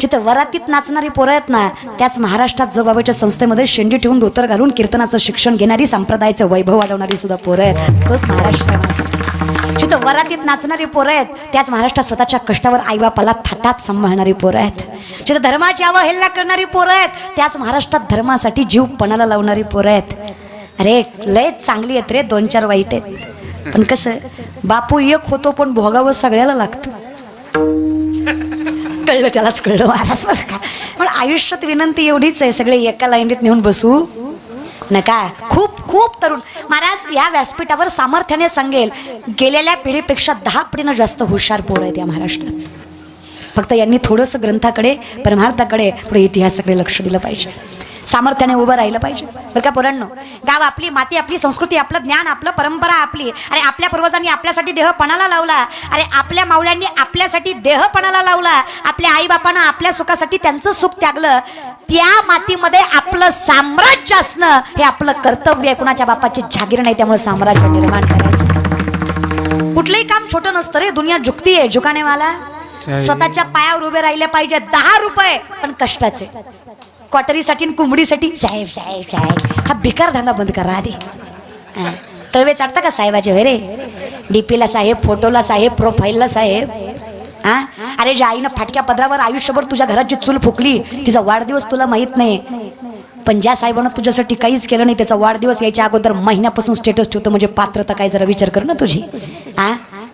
जिथं वरातीत नाचणारी पोरं आहेत ना, त्याच महाराष्ट्रात जोगबाबाच्या संस्थेमध्ये शेंडी ठेवून धोतर घालून कीर्तनाचं शिक्षण घेणारी, संप्रदायाचं वैभव वाढवणारी सुद्धा पोरं आहेत. तोच महाराष्ट्र आहे. जिथं वरातीत नाचणारी पोरं आहेत, त्याच महाराष्ट्रात स्वतःच्या कष्टावर आईबापाला थाटात सांभाळणारी पोरं आहेत. जिथं धर्माची अवहेलना करणारी पोरं आहेत, त्याच महाराष्ट्रात धर्मासाठी जीव पणाला लावणारी पोरं आहेत. अरे लय चांगली आहेत रे, 2-4 वाईट आहेत. पण कसं बापू एक होतो पण भोगावं सगळ्याला लागतं. कळलं त्यालाच कळलं महाराज बरं का. पण आयुष्यात विनंती एवढीच आहे, सगळे एका लाईनीत नेऊन बसू नका. खूप खूप तरुण महाराज या व्यासपीठावर सामर्थ्याने सांगेल, गेलेल्या पिढीपेक्षा 10 पटीनं जास्त हुशार पोरं आहेत या महाराष्ट्रात. फक्त यांनी थोडंसं ग्रंथाकडे, परमार्थाकडे, थोडं इतिहासाकडे लक्ष दिलं पाहिजे. सामर्थ्याने उभं राहिलं पाहिजे बरं का पोरांनो. गाव आपली, माती आपली, संस्कृती आपलं, ज्ञान आपलं, परंपरा आपली. अरे आपल्या पूर्वजांनी आपल्यासाठी देह पणाला लावला. अरे आपल्या मावळ्यांनी आपल्यासाठी देह पणाला लावला. आपल्या आईबापानं आपल्या सुखासाठी त्यांचं सुख त्यागलं. त्या मातीमध्ये आपलं साम्राज्य असणं हे आपलं कर्तव्य आहे. कुणाच्या बापाची जागीर नाही, त्यामुळे साम्राज्य निर्माण करायचं. कुठलंही काम छोटं नसतं रे. दुनिया झुकती आहे, झुकानेवाला स्वतःच्या पायावर उभे राहिले पाहिजे. 10 रुपये पण कष्टाचे. क्वार्टरीसाठी आणि कोंबडीसाठी साहेब साहेब साहेब हा भिकार धंदा बंद करा आधी. तळवे चाटता का साहेबाचे? होय रे. डीपीला साहेब, फोटोला साहेब, प्रोफाईलला साहेब. अरे ज्या आईनं फाटक्या पदरावर आयुष्यभर तुझ्या घरात जी चूल फुकली, तिचा वाढदिवस तुला माहित नाही. पण ज्या साहेबानं तुझ्यासाठी काहीच केलं नाही, त्याचा वाढदिवस यायच्या अगोदर महिन्यापासून स्टेटस ठेवतो. म्हणजे पात्रता काय जरा विचार कर ना तुझी.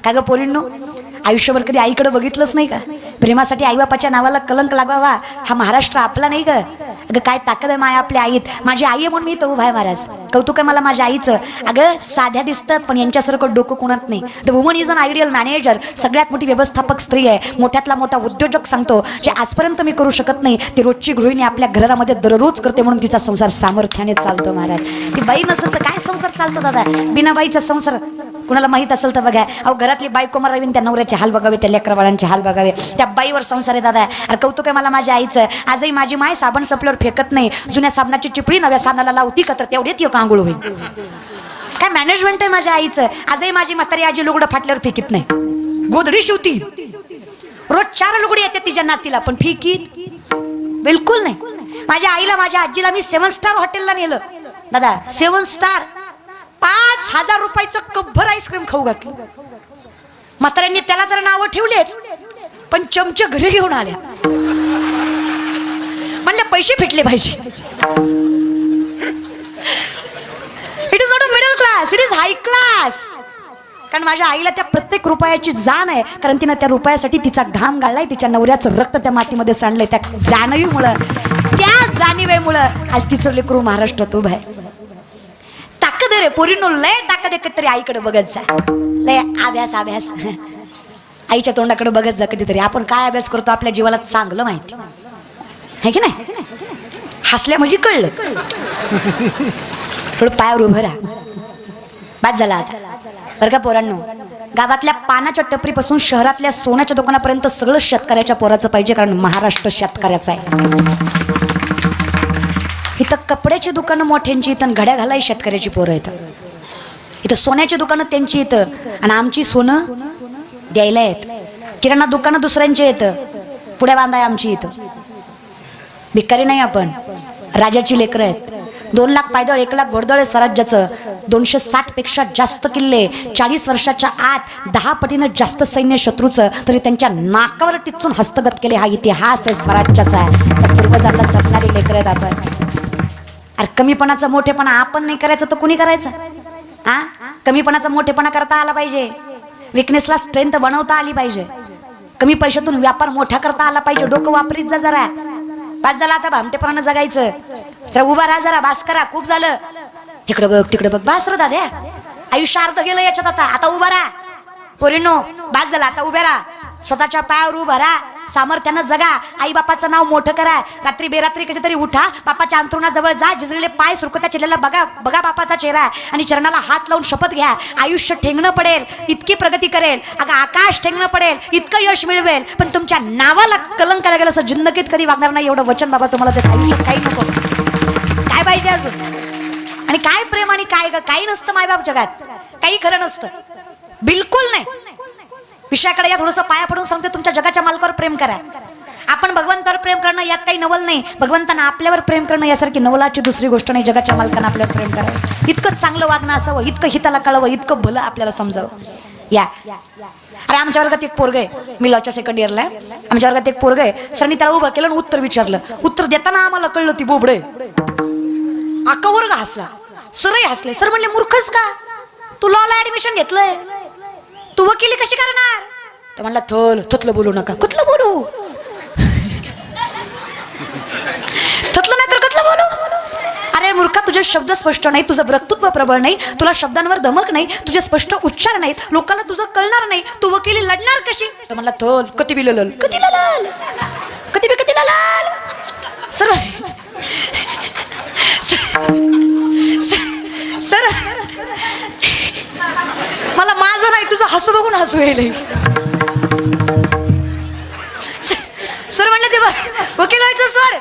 का ग पोरींनो, आयुष्यभर कधी आईकडे बघितलंच नाही का? प्रेमासाठी आईबापाच्या नावाला कलंक लागावा हा महाराष्ट्र आपला नाही का? अगं काय ताकद आहे माया आपल्या आईत. माझी आई आहे म्हणून मी तर उभा आहे महाराज. कौतुक आहे मला माझ्या आईचं. अगं साध्या दिसतात पण यांच्यासारखं डोकं कोणात नाही. The woman is an ideal manager. सगळ्यात मोठी व्यवस्थापक स्त्री आहे. मोठ्यातला मोठा उद्योजक सांगतो, जे आजपर्यंत मी करू शकत नाही ती रोजची गृहिणी आपल्या घरामध्ये दररोज करते, म्हणून तिचा संसार सामर्थ्याने चालतो महाराज. ती बाई नसेल तर काय संसार चालतो दादा? बिना बाईचा संसार कुणाला माहित असेल तर बघा. अहो घरातली बायको मारावी, त्या नवऱ्याचे हाल बघावे, त्या लेकरबाळांचे हाल बघावे. त्या बाईवर संसार आहे दादा. अरे कौतुक आहे मला माझ्या आईचं. आजही माझी माय साबण संपल्यावर फेकत नाही. जुन्या साबणाची चिपळी नव्या साबणाला लावती का, तर तेवढ्यात एक आंघोळ होईल. काय मॅनेजमेंट आहे माझ्या आईचं. आजही माझी म्हातारी आजी लुगडं फाटल्यावर फेकीत नाही. गोधडी शिवती. रोज 4 लुगडी येते तिच्या नातीला, पण फेकीत बिलकुल नाही. माझ्या आईला, माझ्या आजीला मी 7 स्टार हॉटेलला नेलं दादा. 7 स्टार 5,000 रुपयाचं कपभर आईस्क्रीम खाऊ घातलं. म्हाताऱ्यांनी त्याला तर नावं ठेवलेच, पण चमचे घरी घेऊन आल्या. म्हणलं पैसे फिटले पाहिजे. It is not a middle class, it is hi class. कारण माझ्या आईला त्या प्रत्येक रुपयाची जाण आहे. कारण तिनं त्या रुपयासाठी तिचा घाम गाळलाय, तिच्या नवऱ्याचं रक्त त्या मातीमध्ये सांडलंय. त्या जाणीवेमुळं, त्या जाणीवेमुळं आज तिचं लेकरू महाराष्ट्रात उभं आहे. ताकद रे पोरींनो, लय ताकद आहे. कधीतरी आईकडे बघत जा. लय अभ्यास अभ्यास आईच्या तोंडाकडे बघत जा कधीतरी. आपण काय अभ्यास करतो आपल्या जीवाला चांगलं माहिती आहे की नाही? हसल्या म्हणजे कळलं. थोडं पायावर उभं राहा. बाद झाला आता बरं का पोरांनो. गावातल्या पानाच्या टपरीपासून शहरातल्या सोन्याच्या दुकानापर्यंत सगळं शेतकऱ्याच्या पोराचं पाहिजे. कारण महाराष्ट्र शेतकऱ्याचा आहे. इथं कपड्याची दुकानं मोठ्यांची, इथं घड्या घालाय शेतकऱ्याची पोरं येतं. इथं सोन्याची दुकानं त्यांची येतं, आणि आमची सोनं द्यायला येत. किराणा दुकानं दुसऱ्यांचे येतं, पुढे बांधाय आमची इथं. भिकारी नाही आपण, राजाची लेकरं आहेत. 2 लाख पायदळ, 1 लाख घोडदळ आहे स्वराज्याचं. 260 पेक्षा जास्त किल्ले, 40 वर्षाच्या आत 10 पटीनं जास्त सैन्य शत्रूचं, तरी त्यांच्या नाकावर टिचून हस्तगत केले. हा इतिहास आहे स्वराज्याचा आहे. त्या पूर्वजांना जपणारी लेकरं आहेत आपण. अरे कमीपणाचा मोठेपणा आपण नाही करायचं तर कुणी करायचं? कमीपणाचा मोठेपणा करता आला पाहिजे. विकनेसला स्ट्रेंथ बनवता आली पाहिजे. कमी पैशातून व्यापार मोठा करता आला पाहिजे. डोकं वापरीत जा जरा. बाद झाला आता भामटेपणानं जगायचं. जरा उभा राहा, जरा बास करा. खूप झालं. तिकडे बघ तिकडे बघ, बास रे दाद्या. आयुष्य अर्ध गेलं याच्यात. आता उभा राहा पोरींनो. बाद झाला, आता उभे राहा. स्वतःच्या पायावर उभा राहा. सामर्थ्यानं जगा. आई बापाचं नाव मोठं करा. रात्री बेरात्री कधीतरी उठा, बापाच्या अंथरुणाजवळ जा. झिजलेले पाय सुरकुत्या चिरलेला बघा बघा बापाचा चेहरा, आणि चरणाला हात लावून शपथ घ्या. आयुष्य ठेंगणं पडेल इतकी प्रगती करेल. अगं आकाश ठेंगणं पडेल इतकं यश मिळवेल, पण तुमच्या नावाला कलंक करायला गेलं असं जिंदगीत कधी वागणार नाही. एवढं वचन बाबा तुम्हाला देत. आयुष्यात काही नको. काय पाहिजे अजून? आणि काय प्रेम आणि काय काही नसतं मायबाप जगात. काही खरं नसतं, बिलकुल नाही. विषयाकडे या थोडंसं पाया पडून सांगते, तुमच्या जगाच्या मालकावर प्रेम करा. आपण भगवंतावर प्रेम करणं यात काही नवल नाही. भगवंतांना आपल्यावर प्रेम करणं यासारखी नवलाची दुसरी गोष्ट नाही. जगाच्या मालकांना आपल्यावर प्रेम करावं, इतकं चांगलं वागणं असावं, इतकं हिताला कळावं, इतकं भलं आपल्याला समजावं. या अरे आमच्या वर्गात एक पोरग आहे, मी लॉच्या सेकंड इयरला आहे. आमच्या वर्गात एक पोरग आहे, सरांनी त्याला उभं केलं आणि उत्तर विचारलं. उत्तर देताना आम्हाला कळलं ती बोबडे. अख्खा वर्ग हसला, सरही हसले. सर म्हणले मूर्खच का, तू लॉला ऍडमिशन घेतलंय, तू वकिली कशी करणार? तर म्हणला थतलं बोलू नका. कुठलं बोलू? थतलं नाही तर कतलं बोलू? अरे मूर्खा, तुझे शब्द स्पष्ट नाही, तुझं वक्तृत्व प्रबळ नाही, तुला शब्दांवर धमक नाही, तुझे स्पष्ट उच्चार नाहीत, लोकांना तुझं कळणार नाही, तू वकिली लढणार कशी? तर म्हणला थल कती बी लल कती लाल कती बी कती लाल. सर सर मला माझं नाही तुझं हसू बघून हसू येईल. सर म्हणले ते वकील व्हायचं सोड,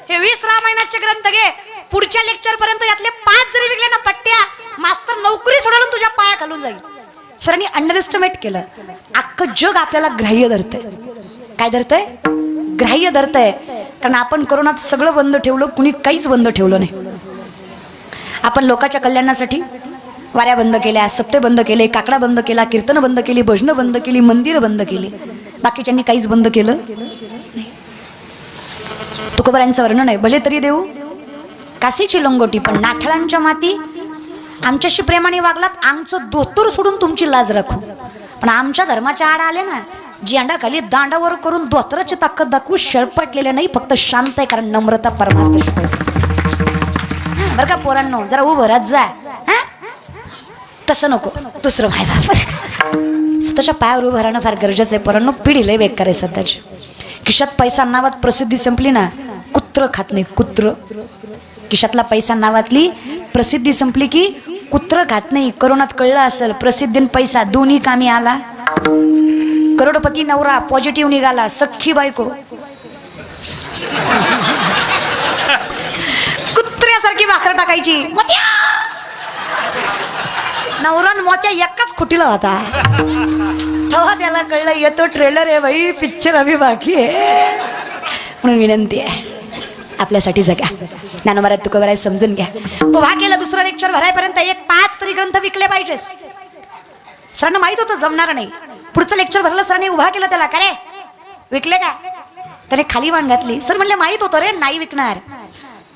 हे 20 रामायणाचे ग्रंथ घे, पुढच्या लेक्चर पर्यंत यातले 5 जरी विकले ना पट्ट्या, मास्तर नोकरी सोडून तुझ्या पाया खालून जाईल. सरांनी अंडरएस्टिमेट केलं. अख्खं जग आपल्याला ग्राह्य धरतंय. काय धरतंय? ग्राह्य धरतंय. कारण आपण कोरोनात सगळं बंद ठेवलं, कुणी काहीच बंद ठेवलं नाही. आपण लोकांच्या कल्याणासाठी वाऱ्या बंद केल्या, सप्ते बंद केले, काकडा बंद केला, कीर्तन बंद केली, भजनं बंद केली, मंदिरं बंद केली. बाकीच्यांनी काहीच बंद केलं नाही. तुकोबारांचं वर्णन आहे, भले तरी देऊ काशीची लंगोटी पण नाठळांच्या माती. आमच्याशी प्रेमाने वागलात, आमचं दोतूर सोडून तुमची लाज राखू. पण आमच्या धर्माच्या आड आले ना, जिंडा खाली दांडावर करून दोतराची ताकद दाखवू. शेळपटलेले नाही, फक्त शांत आहे, कारण नम्रता परमार्थ शिकवते. बरं का पोरांनो, जरा उभं राहत जा. तसं नको, दुसरं माय बाप स्वतःच्या पायावर उभं राहणं फार गरजेचं आहे. पोरांनो, पिढी लय बेकार आहे सध्याची. खिशात पैसा नावात प्रसिद्धी संपली ना, कुत्र खात नाही, कुत्र. खिशातला पैसा नावातली प्रसिद्धी संपली की कुत्र खात नाही. करोनात कळलं असेल, प्रसिद्धी पैसा दोन्ही कामी आला. करोडपती नवरा पॉझिटिव्ह निघाला, सख्खी बायको कुत्र्यासारखी भाकर टाकायची. नवरा मोत्या एकाच खुटीला होता. तेव्हा त्याला कळलं येतो ट्रेलर आहे भाई, पिक्चर अभी बाकी आहे. म्हणून विनंती आहे, आपल्यासाठी जगा. ज्ञानोबारात तुकोबारात समजून घ्या. उभा केलं दुसरं लेक्चर भरायपर्यंत 5 तरी ग्रंथ विकले पाहिजेस. सरांना माहित होतं जमणार नाही. पुढचं लेक्चर भरलं, सरांनी उभा केलं त्याला, का रे विकले का? त्याने खाली मान घातली. सर म्हणले माहित होतं रे नाही विकणार.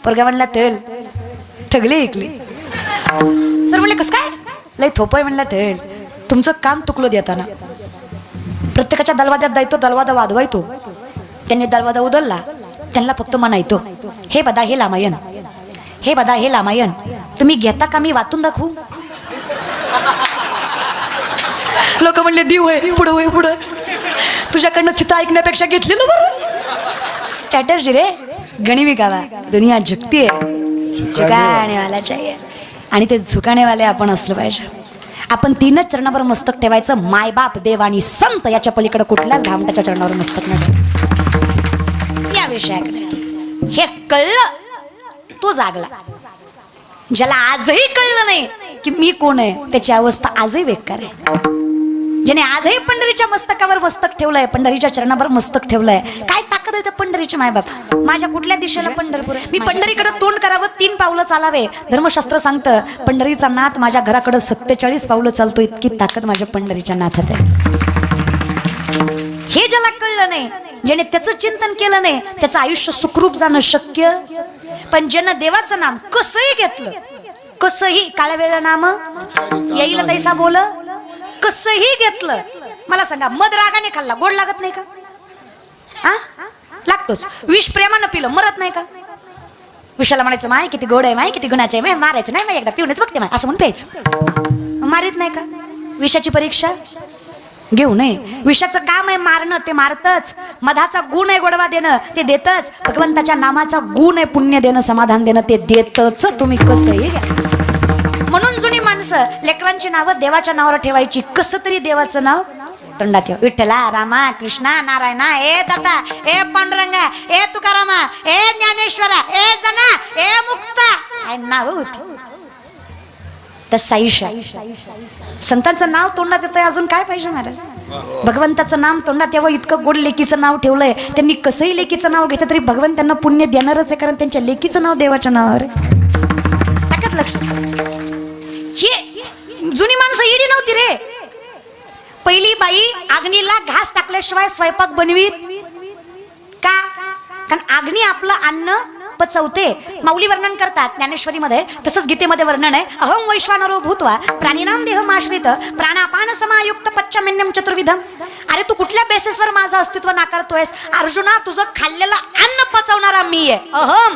पोरगा म्हणला तेल ठगले विकले. सर म्हणले कस काय? लय थोपय म्हणला तेल. तुमचं काम तुकलं देताना प्रत्येकाच्या दलवाद्यात जायतो, दलवादा वाजवायतो. त्यांनी दलवादा उदलला, त्यांना फक्त म्हणायतो हे बदा हे लामायन, हे बदा हे लामायन. तुम्ही घेता का मी वाचून दाखवू? लोक म्हणले देव आहे पुढं, होय पुढं. तुझ्याकडनं चिता ऐकण्यापेक्षा घेतलेलं बरं. स्ट्रॅटर्जी रे, गणिमी गावा. दुनिया झुकती आहे, झुकाने वाला चाहिए. आणि ते झुकाणेवाले आपण असलं पाहिजे. आपण 3च चरणावर मस्तक ठेवायचं, मायबाप देव आणि संत. याच्या पलीकडे कुठल्याच घामटाच्या चरणावर मस्तक नाही. या विषयाकडे हे कळलं, तो जागला. ज्याला आजही कळलं नाही की मी कोण आहे, त्याची अवस्था आजही बेकार आहे. ज्याने आजही पंढरीच्या मस्तकावर मस्तक ठेवलंय, पंढरीच्या चरणावर मस्तक ठेवलंय, काय ताकद आहे त्या पंढरीची? मायबाप माझ्या कुठल्या दिशेला पंढरपूर आहे, मी पंढरीकडे तोंड करावं, 3 पावलं चालावे. धर्मशास्त्र सांगतं पंढरीचा नाथ माझ्या घराकडे 47 पावलं चालतो. इतकी ताकद माझ्या पंढरीच्या नाथात आहे. हे ज्याला कळलं नाही, ज्याने त्याचं चिंतन केलं नाही, त्याचं आयुष्य सुखरूप जाणं शक्य. पण ज्यानं देवाचं नाम कसंही घेतलं, कसंही काळ्या वेळेला नाम येईल तैसा बोल, कसंही घेतलं. मला सांगा, मध रागाने खाल्ला गोड लागत नाही का? हा लागतोच. विष प्रेमानं पिलं मरत नाही का? विषाला म्हणायचं माय किती गोड आहे, माय किती गुणाचे आहे, मारायचं नाही, एकदा पिऊनच बघते माय असं म्हणून प्यायचं. मारित नाही का? विषाची परीक्षा घेऊ नये. विषाचं काम आहे मारणं, ते मारतच. मधाचा गुण आहे गोडवा देणं, ते देतच. भगवंताच्या नामाचा गुण आहे पुण्य देणं, समाधान देणं, ते देतच. तुम्ही कसंही घ्या. म्हणून जुनी माणसं लेकरांची नावं देवाच्या नावावर ठेवायची. कसं तरी देवाचं नाव तोंडात ठेवा. विठ्ठला, रामा, कृष्णा, नारायणा, ए दाता, ए पांडुरंगा, ए तुकारामा, ए ज्ञानेश्वरा, ए जना, ए मुक्ता, काय नाव होती. तर साईशा संतांचं नाव तोंडात येतंय, अजून काय पाहिजे महाराज? भगवंताचं नाम तोंडात यावं इतकं गोड लेकीचं नाव ठेवलंय त्यांनी. कसंही लेकीचं नाव घेतलं तरी भगवंत त्यांना पुण्य देणारच आहे, कारण त्यांच्या लेकीचं नाव देवाच्या नावावर टाकत. लक्ष, हे जुनी माणसं इडी नव्हती रे. पहिली बाई अग्नीला घास टाकल्याशिवाय स्वयंपाक बनवीत का? कारण अग्नी आपलं अन्न पचवते. माऊली वर्णन करतात ज्ञानेश्वरीमध्ये, तसंच गीतेमध्ये वर्णन आहे. अहम वैश्वानरो भूत्वा प्राणिनाम देहमाश्रित प्राणापान समायुक्त पच्चमेन्यम चतुर्विधम. अरे तू कुठल्या बेसिसवर माझं अस्तित्व नाकारतोयस? अर्जुना, तुझं खाल्लेलं अन्न पचवणारा मी आहे. अहम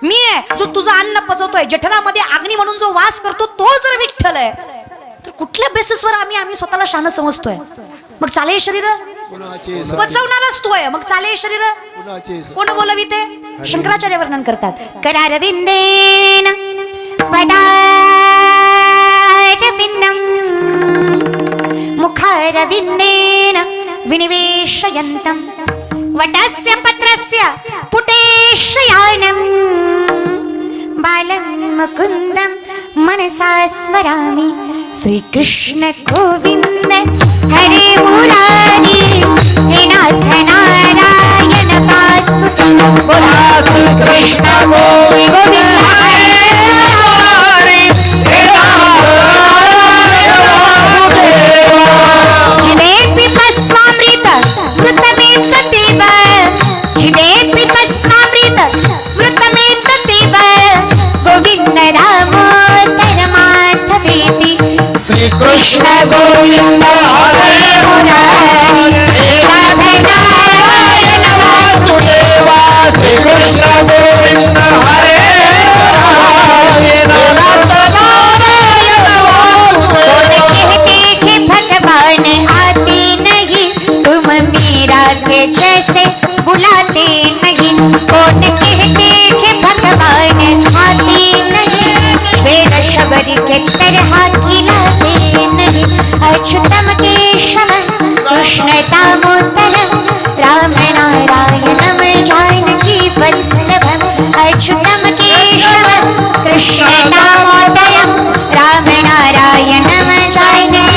मी आहे जो तुझं अन्न पचवतोय. जठरामध्ये अग्नी म्हणून जो वास करतो तो जर विठ्ठल आहे, तर कुठल्या बेसिसवर आम्ही स्वतःला शान समजतोय? मग चाले शरीर पचवणारच तो आहे, मग चाले शरीर कोण बोलविते? शंकराचार्य वर्णन करतात. करारविंदेन पदारविंदम मुखारविंदेन विनिवेशयन्तम वटस्य पत्रस्य पुटेशयानं बालं मुकुन्दं मनसा स्मरामि. श्रीकृष्ण गोविंद हरे मुरारी हे नाथ नारायण वासुदेव. बोला श्रीकृष्ण गोविंद हरे मुरारी हे नाथ नारायण वासुदेव. जिवे पिबस्वामृत मृतमेतदेव, जिवे पिबस्वामृत मृतमेतदेव. गोविंद दामोदर माधवेति श्रीकृष्ण गोविंद हरे मुरारी हे नाथ नारायण वासुदेव. श्रीकृष्ण गोविंद हरे मुरारी हे नाथ नारायण वासुदेव. देखे भगवान आते नहीं, तुम मीरा के जैसे बुलाते नहीं. कौन कहते कि भगवान आते नहीं, वेद शबरी के तरह खिलाते नहीं. अच्युतम केशव कृष्ण दामोदरम राम नारायणम जानकी वल्लभम. अच्युतम केशव कृष्ण दामोदरम राम नारायणम जानकी.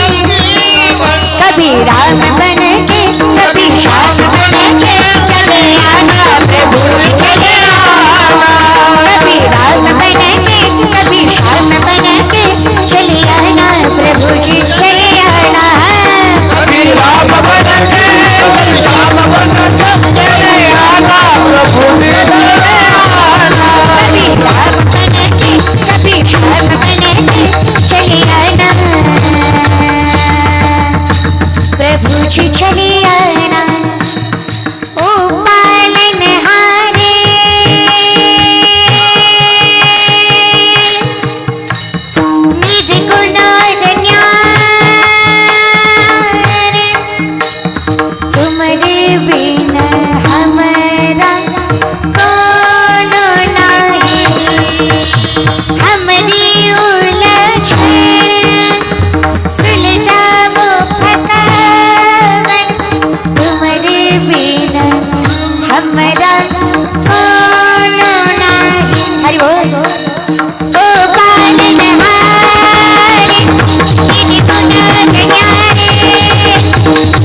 कभी राम बन के कभी श्याम बन के चले आना प्रभु जी चले आना. कभी राम बन के कभी श्याम बन के चले आना प्रभु जी चले आना. कभी राम बन के कभी श्याम बन के चले आना प्रभु जी चले आना. कभी राम बन के कभी श्याम बन के चले आना प्रभु जी चले आना. ओ पालनहारे निर्गुण न्यारे, तुम्हारे बिना हमारा कौन नहीं. हमारी उलझन सुलझाओ थकावट, तुम्हारे बिना हमारा कौन नहीं. हरि बोल. ओ पालनहारे निर्गुण न्यारे,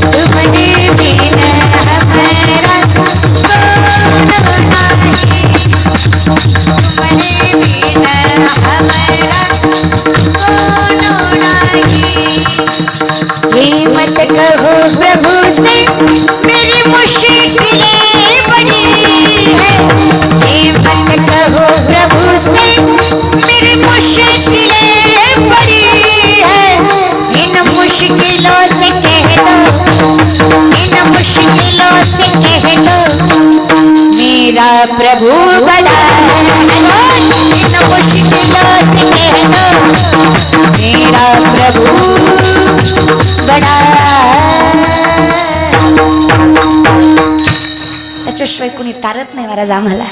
तुम्हारे बिना हमारा कौन नहीं. तुम्हारे बिना हमारा कौन नहीं. ये मत कहो प्रभु से मेरी मुश्किलें बड़ी है. ये मत कहो प्रभु से मेरी मुश्किलें बड़ी है. इन मुश्किलों से कह दो, इन मुश्किलों से कह दो मेरा प्रभु बड़ा है. इन मुश्किलों से कह दो मेरा प्रभु बड़ा. त्याच्याशिवाय कुणी तारत नाही महाराज आम्हाला,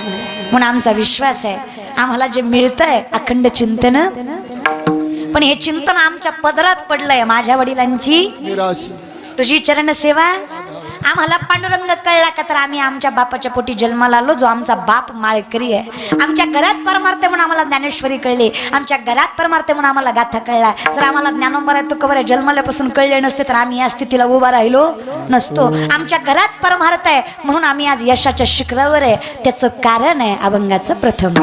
म्हणून आमचा विश्वास आहे आम्हाला जे मिळतंय अखंड चिंतन. पण हे चिंतन आमच्या पदरात पडलंय. माझ्या वडिलांची तुझी चरण सेवा आम्हाला पांडुरंग कळला का तर आम्ही आमच्या बापाच्या पोटी जन्माला आलो, जो आमचा बाप माळकरी आहे. आमच्या घरात परमार्थ म्हणून आम्हाला ज्ञानेश्वरी कळली, आमच्या घरात परमार्थ म्हणून आम्हाला गाथा कळला. जर आम्हाला ज्ञानोबा आहे तुकोबा आहे जन्मल्यापासून कळले नसते तर आम्ही या स्थितीला उभा राहिलो नसतो. आमच्या घरात परमार्थ आहे म्हणून आम्ही आज यशाच्या शिखरावर आहे. त्याचं कारण आहे अभंगाचं प्रथम.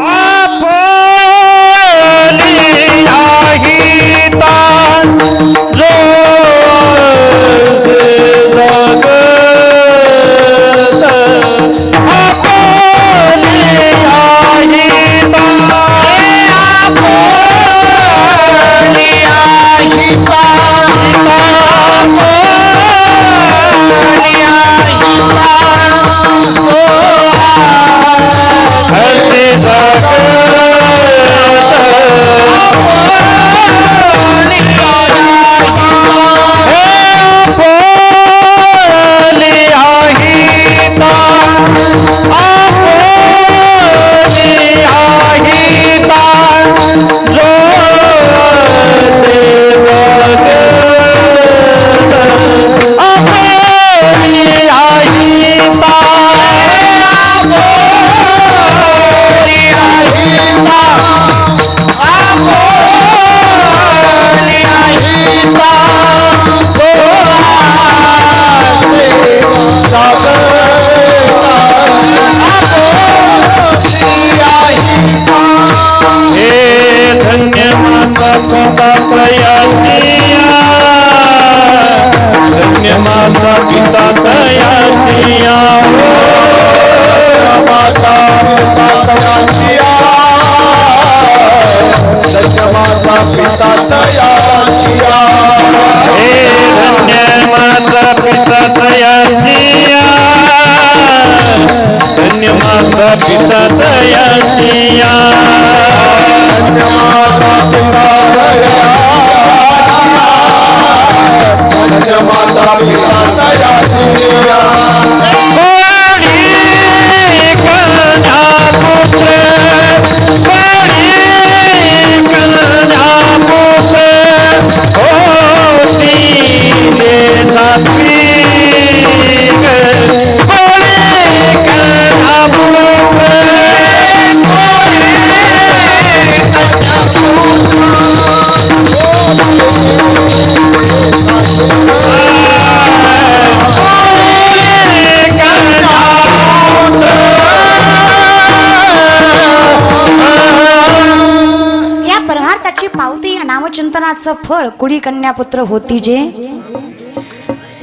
नामचिंतनाचं फळ कुडी कन्या पुत्र होती जे.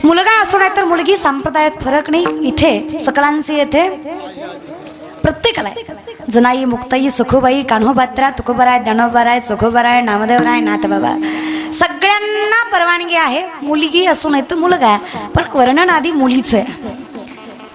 मुलगा असो नाही तर मुलगी संप्रदायात फरक नाही. इथे सकलांशी येथे प्रत्येकाला जनाई मुक्ताई सुखोबाई कान्होबात्रा तुकोबराय ज्ञानोबराय सुखोबराय नामदेवराय नाथबाबा सगळ्यांना परवानगी आहे. मुलगी असो नाही तर मुलगा, पण वर्णन आधी मुलीचं आहे.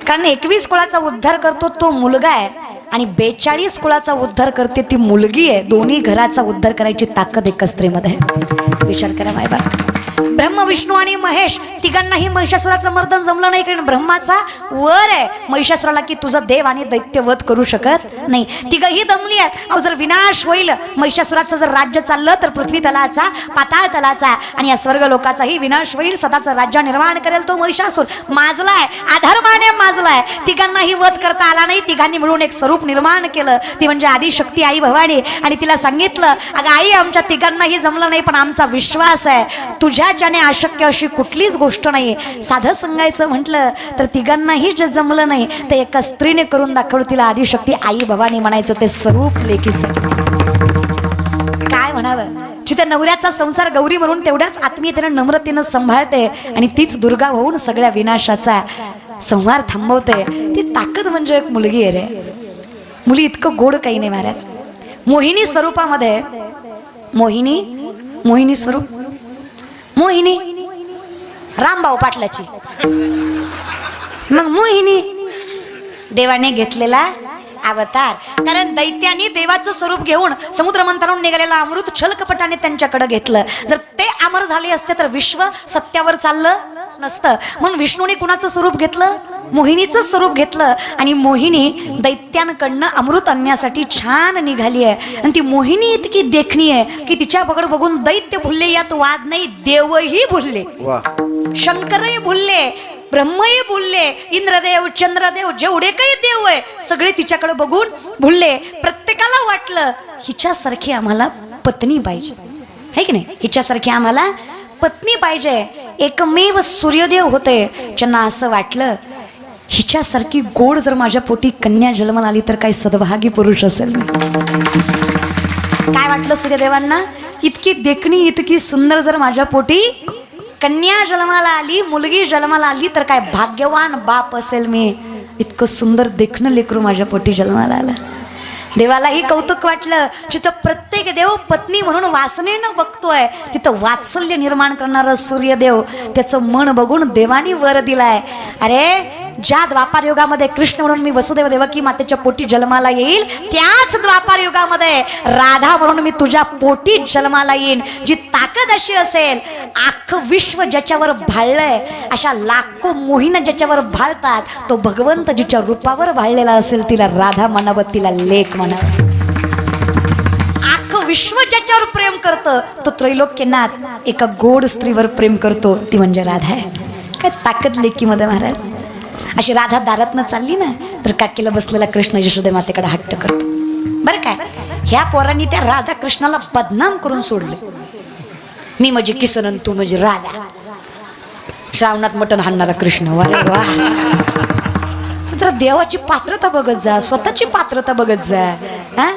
कारण 21 कुळाचा उद्धार करतो तो मुलगा आहे आणि 42 कुळाचा उद्धार करते ती मुलगी आहे. दोन्ही घराचा उद्धार करायची ताकद एका स्त्रीमध्ये आहे. विचार करा मायबाप. ब्रह्म विष्णू आणि महेश तिघांनाही महिषासुराचं मर्दन जमलं नाही, कारण ब्रह्माचा वर आहे महिषासुराला की तुझा देव आणि दैत्य वध करू शकत नाही. तिघही दमली आहेत. अहो जर विनाश होईल महिषासुराचं जर राज्य चाललं तर पृथ्वी तलाचा पाताळ तलाचा आणि या स्वर्ग लोकाचाही विनाश होईल. स्वतःचं राज्य निर्माण करेल तो महिषासूर. माजलाय अधर्माने माजलाय. तिघांनाही वध करता आला नाही. तिघांनी मिळून एक स्वरूप निर्माण केलं, ती म्हणजे आदिशक्ती आई भवानी. आणि तिला सांगितलं अगं आई आमच्या तिघांनाही जमलं नाही, पण आमचा विश्वास आहे तुझ्या ज्याने अशक्य अशी कुठलीच गोष्ट नाही. साधं सांगायचं म्हटलं तर तिघांनाही जे जमलं नाही ते एका स्त्रीने करून दाखवलं. तिला आदिशक्ती आई भवानी म्हणायचं, ते स्वरूप लेकीचं. काय म्हणावं. जिथे नवऱ्याचा संसार गौरी म्हणून तेवढ्याच आत्मीयतेनं नम्रतेनं सांभाळते आणि तीच दुर्गा होऊन सगळ्या विनाशाचा संहार थांबवते. ती ताकद म्हणजे एक मुलगी आहे रे. मुली इतकं गोड काही नाही महाराज. मोहिनी स्वरूपामध्ये मोहिनी स्वरूप मोहिनी रामभाऊ पाटलाची. मग मोहिनी देवाने घेतलेला अवतार. कारण दैत्याने देवाचं स्वरूप घेऊन समुद्र मंथनातून निघालेला अमृत छलकपटाने त्यांच्याकडे घेतलं. जर ते अमर झाले असते तर विश्व सत्यावर चाललं नसतं. म्हणून विष्णूने कुणाचं स्वरूप घेतलं? मोहिनीचं स्वरूप घेतलं. आणि मोहिनी दैत्यांकडनं अमृत आणण्यासाठी छान निघाली आहे. आणि ती मोहिनी इतकी देखणी आहे की तिच्या बगड बघून दैत्य भुलले. यात वाद नाही, देवही भुलले, शंकरही भुलले. ब्रह्मही भुलले, इंद्रदेव चंद्रदेव जेवढे काही देव आहे सगळे तिच्याकडे बघून भुलले. प्रत्येकाला वाटलं हिच्यासारखी आम्हाला पत्नी पाहिजे, है की नाही, हिच्यासारखी आम्हाला पत्नी पाहिजे. एकमेव सूर्यदेव होते, ज्यांना असं वाटलं हिच्यासारखी गोड जर माझ्या पोटी कन्या जन्माला आली तर काही सद्भागी पुरुष असेल. काय वाटलं सूर्यदेवांना, इतकी देखणी इतकी सुंदर जर माझ्या पोटी कन्या जन्माला आली, मुलगी जन्माला आली तर काय भाग्यवान बाप असेल मी, इतकं सुंदर देखणं लेकरू माझ्या पोटी जन्माला आलं. देवालाही कौतुक वाटलं. जिथं प्रत्येक देव पत्नी म्हणून वासनेनं बघतोय तिथं वात्सल्य निर्माण करणारा सूर्यदेव, त्याचं मन बघून देवानी वर दिलाय. अरे ज्या द्वापार युगामध्ये कृष्ण म्हणून मी वसुदेव देवकी मातेच्या पोटी जन्माला येईल, त्याच द्वापार युगामध्ये राधा म्हणून मी तुझ्या पोटी जन्माला येईन. जी ताकद अशी असेल, अख्खं विश्व ज्याच्यावर भाळलंय, अशा लाखो मोहिना ज्याच्यावर भाळतात, तो भगवंत जिच्या रूपावर भाळलेला असेल तिला राधा म्हणावं, तिला लेख म्हणावं. अख्खं विश्व ज्याच्यावर प्रेम करतं तो त्रैलोक्यनाथ एका गोड स्त्रीवर प्रेम करतो, ती म्हणजे राधा आहे. काय ताकद लेकीमध्ये महाराज. अशी राधा दारातनं चालली ना तर काकीला बसलेला कृष्ण यशोदे मातेकडे हट्ट करतो. बरं काय, ह्या पोरांनी त्या राधा कृष्णाला बदनाम करून सोडले. मी म्हणजे किसन, तू म्हणजे राधा. श्रावणात मटण हाणणारा कृष्ण. अरे वा, जरा देवाची पात्रता बघत जा, स्वतःची पात्रता बघत जा. हा,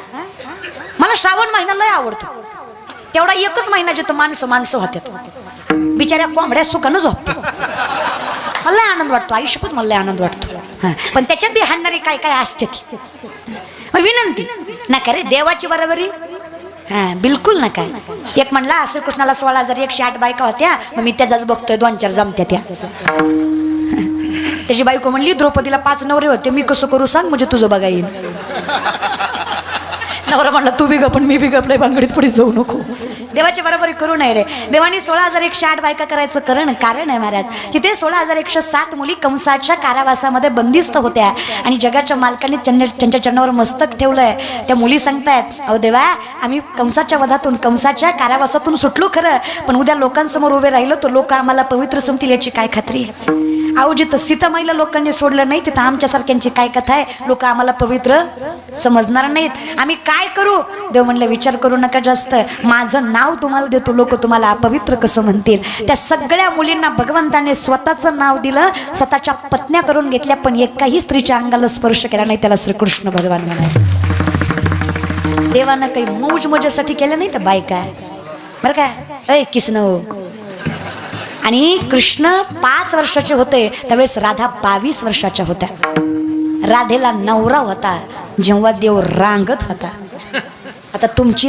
मला श्रावण महिना लय आवडतो. तेवढा एकच महिना जिथं माणसं होत्यात, बिचाऱ्या कोंबड्या सुखानं झोपतात. मला आनंद वाटतो, आयुष्यभर मला आनंद वाटतो. हां, पण त्याच्यात बी हाणणारी काय काय असते ती. विनंती नका रे देवाची बरोबरी. हां, बिलकुल नका. एक म्हणला श्रीकृष्णाला 16,108 बायका होत्या, मग मी त्याचाच बघतोय 2-4 जमत्या त्या. त्याची बायको म्हणली द्रौपदीला 5 नवरे होते, मी कसं करू सांग, म्हणजे तुझं बघा येईल. नवरा म्हणला तू बी गप पण मी बी गपलय, भानगडीत पुढे जाऊ नको. देवाची बरोबरी करू नये रे. देवानी 16,108 बायका करायचं कारण आहे महाराज. तिथे 16,107 मुली कंसाच्या कारावासामध्ये बंदिस्त होत्या आणि जगाच्या मालकाने त्यांच्या चरणावर मस्तक ठेवलंय. त्या मुली सांगतायत, अहो देवा, आम्ही कंसाच्या वधातून कंसाच्या कारावासातून सुटलो खरं, पण उद्या लोकांसमोर उभे राहिलो तर लोक आम्हाला पवित्र समतील याची काय खात्री आहे. अहो जिथं सीतामाईला लोकांनी सोडलं नाही तिथं आमच्यासारख्यांची काय कथा आहे, लोक आम्हाला पवित्र समजणार नाहीत. आम्ही काय करू. देव म्हणलं विचार करू नका जास्त, माझं नाव तुम्हाला देतो, लोक तुम्हाला अपवित्र कसं म्हणतील. त्या सगळ्या मुलींना भगवंताने स्वतःचं नाव दिलं, स्वतःच्या पत्न्या करून घेतल्या, पण एकाही स्त्रीच्या अंगाला स्पर्श केला नाही. त्याला श्रीकृष्ण भगवान म्हणायचं. देवानं काही मौज मजेसाठी केलं नाही तर बायका बरं काय. ऐ किसन, आणि कृष्ण 5 वर्षाचे होते त्यावेळेस राधा 22 वर्षाच्या होत्या. राधेला नवरा होता जेव्हा देव रांगत होता. आता तुमची